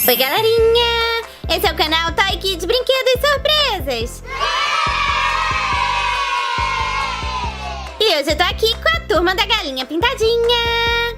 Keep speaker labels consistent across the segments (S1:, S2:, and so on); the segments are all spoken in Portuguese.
S1: Oi, galerinha! Esse é o canal Toy Kids Brinquedos e Surpresas! E hoje eu tô aqui com a turma da Galinha Pintadinha!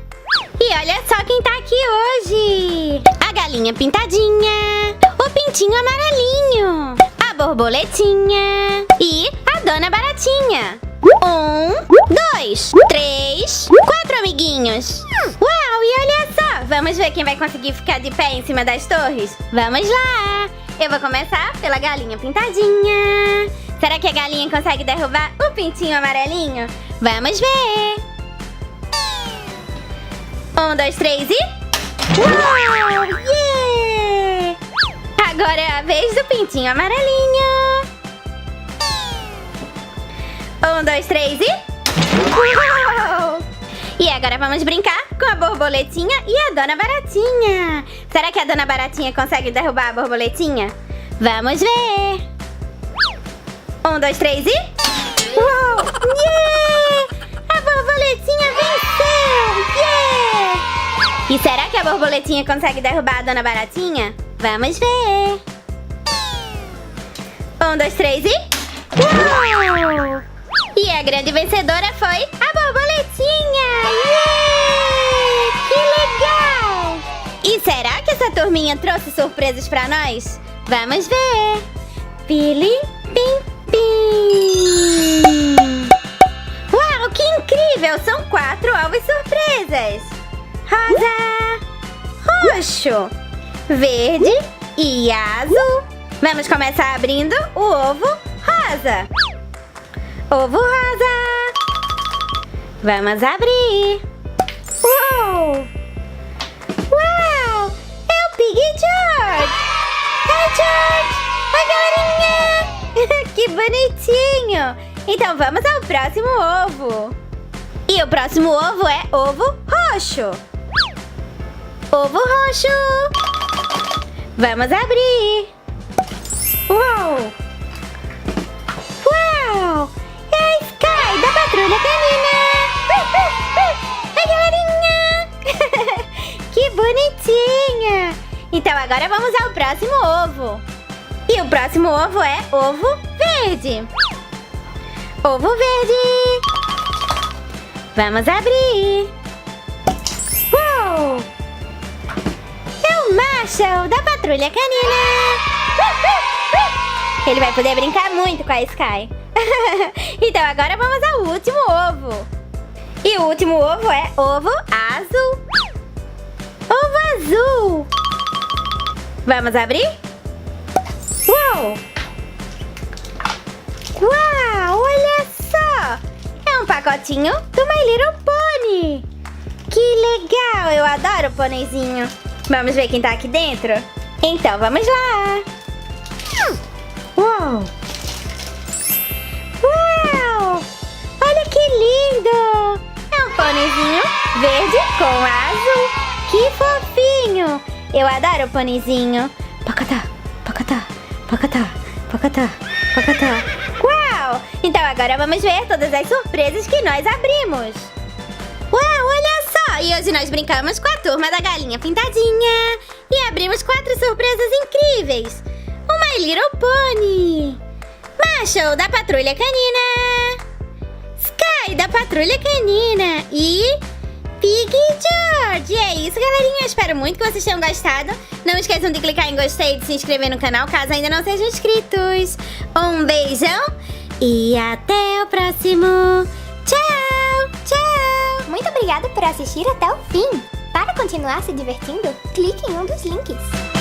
S1: E olha só quem tá aqui hoje! A Galinha Pintadinha, o Pintinho Amarelinho, a Borboletinha e a Dona Baratinha! 1, 2, 3, 4 amiguinhos! Uau, e olha só! Vamos ver quem vai conseguir ficar de pé em cima das torres? Vamos lá! Eu vou começar pela Galinha Pintadinha. Será que a galinha consegue derrubar o Pintinho Amarelinho? Vamos ver! 1, 2, 3 e... Uau! Yeah! Agora é a vez do Pintinho Amarelinho. 1, 2, 3 e... Uau! E agora vamos brincar com a Borboletinha e a Dona Baratinha. Será que a Dona Baratinha consegue derrubar a Borboletinha? Vamos ver! 1, 2, 3 e... Uau! Yeah! A Borboletinha venceu! Yeah! E será que a Borboletinha consegue derrubar a Dona Baratinha? Vamos ver! 1, 2, 3 e... Uau! E a grande vencedora foi a Borboletinha! Yeah! Que legal! E será que essa turminha trouxe surpresas pra nós? Vamos ver! Pilim, pim, pim! Uau, que incrível! São 4 ovos surpresas! Rosa, roxo, verde e azul! Vamos começar abrindo o ovo rosa! Ovo rosa! Vamos abrir! Uau! Uau! É o Pig George! Oi, George! Oi, galerinha! Que bonitinho! Então vamos ao próximo ovo! E o próximo ovo é ovo roxo! Ovo roxo! Vamos abrir! Uau! Uau! Da Patrulha Canina! Oi, galerinha! Que bonitinha! Então agora vamos ao próximo ovo. E o próximo ovo é ovo verde. Ovo verde. Vamos abrir. Uau! É o Marshall da Patrulha Canina! Ele vai poder brincar muito com a Sky. Então agora vamos ao último ovo. E o último ovo é ovo azul. Ovo azul. Vamos abrir? Uau! Uau, olha só! É um pacotinho do My Little Pony. Que legal, eu adoro o pôneizinho. Vamos ver quem tá aqui dentro? Então vamos lá. Uau! Uau! Olha que lindo! É um pôneizinho verde com azul. Que fofinho! Eu adoro o pôneizinho. Pacatá, pacatá, pacatá, pacatá, pacatá. Uau! Então agora vamos ver todas as surpresas que nós abrimos. Uau, olha só! E hoje nós brincamos com a turma da Galinha Pintadinha. E abrimos 4 surpresas incríveis. O My Little Pony. Marshall da Patrulha Canina, Sky da Patrulha Canina e Pig George. E é isso, galerinha. Eu espero muito que vocês tenham gostado. Não esqueçam de clicar em gostei e de se inscrever no canal caso ainda não sejam inscritos. Um beijão e até o próximo. Tchau, tchau.
S2: Muito obrigada por assistir até o fim. Para continuar se divertindo, clique em um dos links.